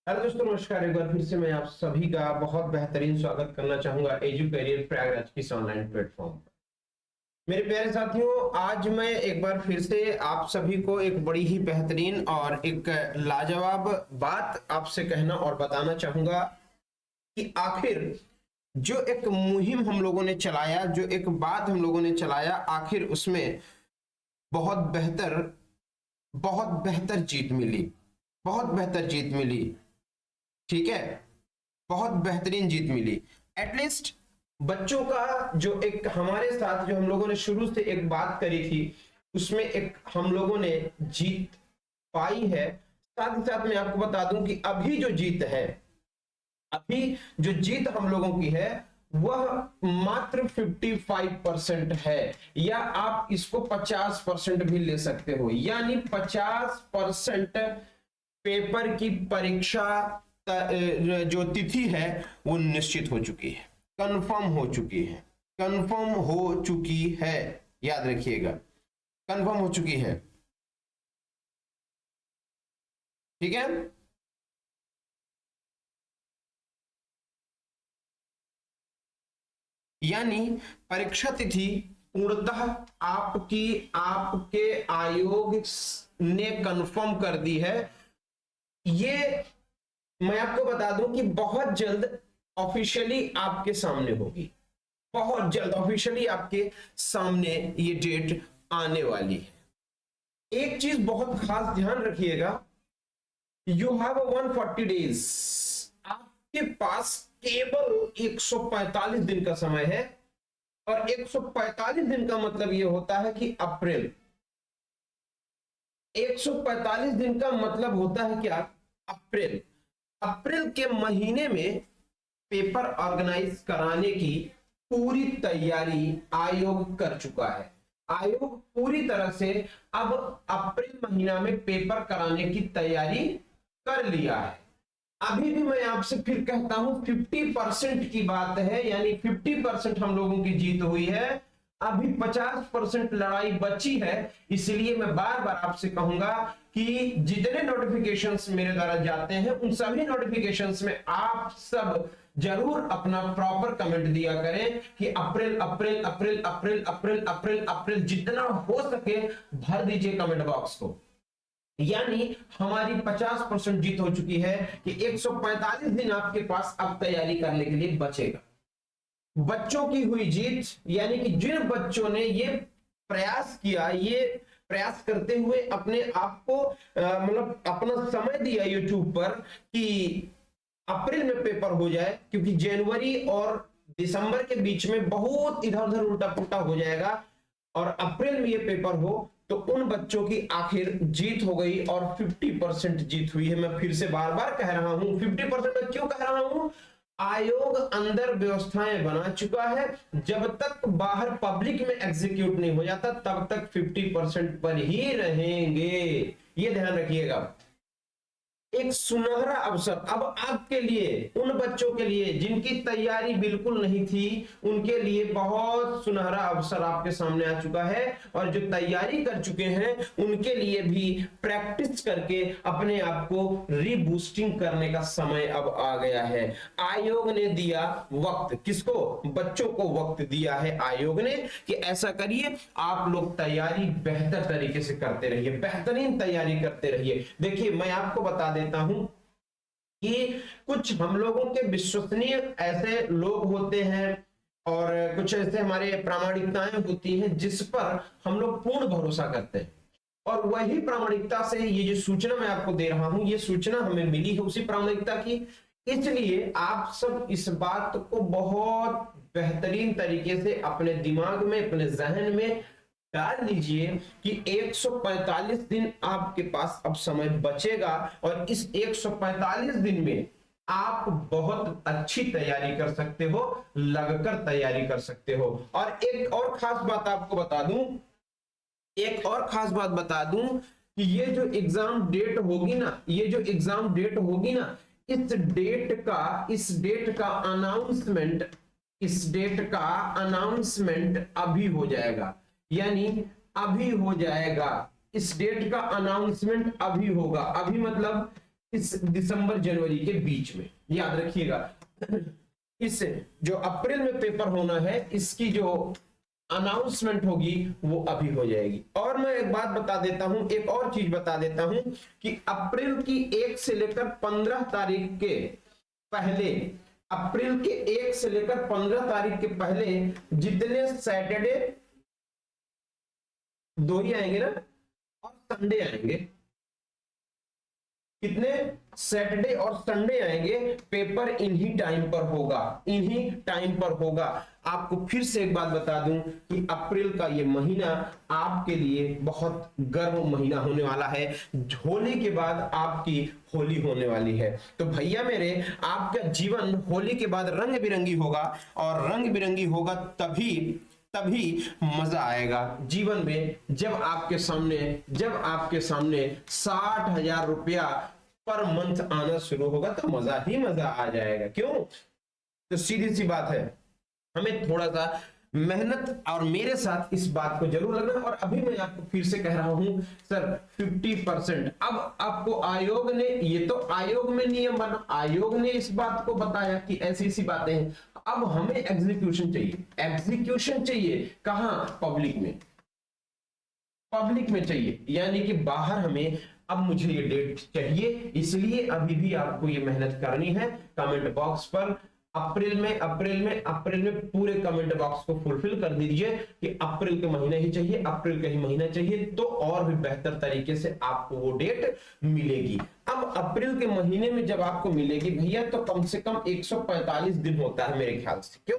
Hello दोस्तों, नमस्कार। एक बार फिर से मैं आप सभी का बहुत बेहतरीन स्वागत करना चाहूंगा एजू करियर प्रयागराज की इस ऑनलाइन प्लेटफॉर्म पर। मेरे प्यारे साथियों, आज मैं एक बार फिर से आप सभी को एक बड़ी ही बेहतरीन और एक लाजवाब बात आपसे कहना और बताना चाहूंगा कि आखिर जो एक मुहिम हम लोगों ने चलाया, जो एक बात हम लोगों ने चलाया, आखिर उसमें बहुत बेहतर बहुत बेहतर जीत मिली। बहुत बेहतर जीत मिली। ठीक है, बहुत बेहतरीन जीत मिली। एटलीस्ट बच्चों का जो एक हमारे साथ जो हम लोगों ने शुरू से एक बात करी थी, उसमें एक हम लोगों ने जीत पाई है। साथ ही साथ मैं आपको बता दूं कि अभी जो जीत है, अभी जो जीत हम लोगों की है, वह मात्र 55% है, या आप इसको 50% भी ले सकते हो। यानी 50% पेपर की परीक्षा जो तिथि है वो निश्चित हो चुकी है, कंफर्म हो चुकी है, कंफर्म हो चुकी है। याद रखिएगा, कंफर्म हो चुकी है। ठीक है, यानी परीक्षा तिथि पूर्णतः आपकी आपके आयोग ने कंफर्म कर दी है। ये मैं आपको बता दूं कि बहुत जल्द ऑफिशियली आपके सामने होगी। बहुत जल्द ऑफिशियली आपके सामने ये डेट आने वाली है। एक चीज बहुत खास ध्यान रखिएगा, यू हैव 140 डेज। आपके पास केवल 145 दिन का समय है, और 145 दिन का मतलब यह होता है कि अप्रैल। 145 दिन का मतलब होता है क्या? अप्रैल। अप्रैल के महीने में पेपर ऑर्गेनाइज कराने की पूरी तैयारी आयोग कर चुका है। आयोग पूरी तरह से अब अप्रैल महीना में पेपर कराने की तैयारी कर लिया है। अभी भी मैं आपसे फिर कहता हूं, 50% की बात है, यानी 50% हम लोगों की जीत हुई है। अभी 50% लड़ाई बची है। इसलिए मैं बार बार आपसे कहूंगा कि जितने नोटिफिकेशंस मेरे द्वारा जाते हैं, उन सभी नोटिफिकेशंस में आप सब जरूर अपना प्रॉपर कमेंट दिया करें कि अप्रैल अप्रैल अप्रैल अप्रैल अप्रैल अप्रैल अप्रैल, जितना हो सके भर दीजिए कमेंट बॉक्स को। यानी हमारी 50% जीत हो चुकी है कि 145 दिन आपके पास अब तैयारी करने के लिए बचेगा। बच्चों की हुई जीत, यानी कि जिन बच्चों ने ये प्रयास किया, ये प्रयास करते हुए अपने आप को मतलब अपना समय दिया यूट्यूब पर कि अप्रैल में पेपर हो जाए, क्योंकि जनवरी और दिसंबर के बीच में बहुत इधर उधर उल्टा पुल्टा हो जाएगा, और अप्रैल में ये पेपर हो, तो उन बच्चों की आखिर जीत हो गई और 50% जीत हुई है। मैं फिर से बार बार कह रहा हूं, 50% मैं क्यों कह रहा हूं? आयोग अंदर व्यवस्थाएं बना चुका है। जब तक बाहर पब्लिक में एग्जीक्यूट नहीं हो जाता, तब तक 50% पर ही रहेंगे। ये ध्यान रखिएगा। एक सुनहरा अवसर अब आपके लिए, उन बच्चों के लिए जिनकी तैयारी बिल्कुल नहीं थी, उनके लिए बहुत सुनहरा अवसर आपके सामने आ चुका है। और जो तैयारी कर चुके हैं, उनके लिए भी प्रैक्टिस करके अपने आप को रीबूस्टिंग करने का समय अब आ गया है। आयोग ने दिया वक्त, किसको? बच्चों को वक्त दिया है आयोग ने कि ऐसा करिए, आप लोग तैयारी बेहतर तरीके से करते रहिए, बेहतरीन तैयारी करते रहिए। देखिए, मैं आपको बता देता हूं कि कुछ हम लोगों के विश्वसनीय ऐसे लोग होते हैं, और कुछ ऐसे हमारे प्रामाणिकताएं होती हैं जिस पर हम लोग पूर्ण भरोसा करते हैं। और वही प्रामाणिकता से ये जो सूचना मैं आपको दे रहा हूं, ये सूचना हमें मिली है उसी प्रामाणिकता की। इसलिए आप सब इस बात को बहुत बेहतरीन तरीके से अपने दिमाग में, अपने जहन में डाल लीजिए कि 145 दिन आपके पास अब समय बचेगा, और इस 145 दिन में आप बहुत अच्छी तैयारी कर सकते हो, लगकर तैयारी कर सकते हो। और एक और खास बात आपको बता दूं, एक और खास बात बता दूं कि ये जो एग्जाम डेट होगी ना, ये जो एग्जाम डेट होगी ना, इस डेट का अनाउंसमेंट, इस डेट का अनाउंसमेंट अभी हो जाएगा। यानी अभी हो जाएगा, इस डेट का अनाउंसमेंट अभी होगा। अभी मतलब इस दिसंबर जनवरी के बीच में, याद रखिएगा। इस जो अप्रैल में पेपर होना है, इसकी जो अनाउंसमेंट होगी वो अभी हो जाएगी। और मैं एक बात बता देता हूं, एक और चीज बता देता हूं कि अप्रैल की 1 से लेकर 15 तारीख के पहले, अप्रैल के 1 से लेकर 15 तारीख के पहले जितने सैटरडे, 2 ही आएंगे ना, और संडे आएंगे, कितने सैटरडे और संडे आएंगे, पेपर इन्हीं टाइम पर होगा, इन्हीं टाइम पर होगा। आपको फिर से एक बात बता दूं कि अप्रैल का ये महीना आपके लिए बहुत गर्म महीना होने वाला है। होली के बाद आपकी होली होने वाली है। तो भैया मेरे, आपका जीवन होली के बाद रंग बिरंगी होगा, और रंग बिरंगी होगा तभी मजा आएगा जीवन में, जब आपके सामने 60,000 रुपया पर मंथ आना शुरू होगा, तो मजा ही मजा आ जाएगा। क्यों? तो सीधी सी बात है, हमें थोड़ा सा मेहनत और मेरे साथ इस बात को जरूर लगना। और अभी मैं आपको फिर से कह रहा हूं सर 50%। अब आपको आयोग ने, ये तो आयोग में नियम बना, आयोग ने इस बात को बताया कि ऐसी बातें हैं। अब हमें एग्जीक्यूशन चाहिए, एग्जीक्यूशन चाहिए कहां? पब्लिक में चाहिए, यानी कि बाहर हमें अब मुझे ये डेट चाहिए, इसलिए अभी भी आपको ये मेहनत करनी है। कमेंट बॉक्स पर अप्रैल में पूरे कमेंट बॉक्स को फुलफिल कर दीजिए कि अप्रैल का महीना ही चाहिए, अप्रैल का ही महीना चाहिए, तो और भी बेहतर तरीके से आपको वो डेट मिलेगी। अब अप्रैल के महीने में जब आपको मिलेगी भैया, तो कम से कम 145 दिन होता है मेरे ख्याल से। क्यों?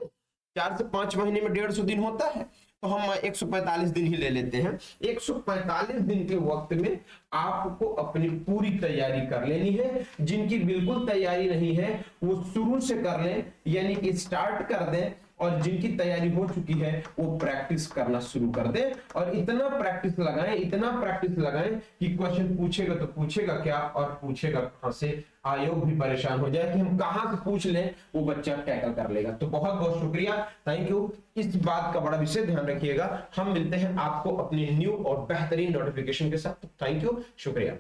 4 से 5 महीने में 150 दिन होता है, तो हम 145 दिन ही ले लेते हैं। 145 दिन के वक्त में आपको अपनी पूरी तैयारी कर लेनी है। जिनकी बिल्कुल तैयारी नहीं है वो शुरू से कर लें, यानी कि स्टार्ट कर दें, और जिनकी तैयारी हो चुकी है वो प्रैक्टिस करना शुरू कर दें। और इतना प्रैक्टिस लगाएं कि क्वेश्चन पूछेगा तो पूछेगा क्या, और पूछेगा कहां से, आयोग भी परेशान हो जाए कि हम कहां से पूछ लें, वो बच्चा टैकल कर लेगा। तो बहुत बहुत शुक्रिया, थैंक यू। इस बात का बड़ा विशेष ध्यान रखिएगा। हम मिलते हैं आपको अपनी न्यू और बेहतरीन नोटिफिकेशन के साथ। थैंक यू, शुक्रिया।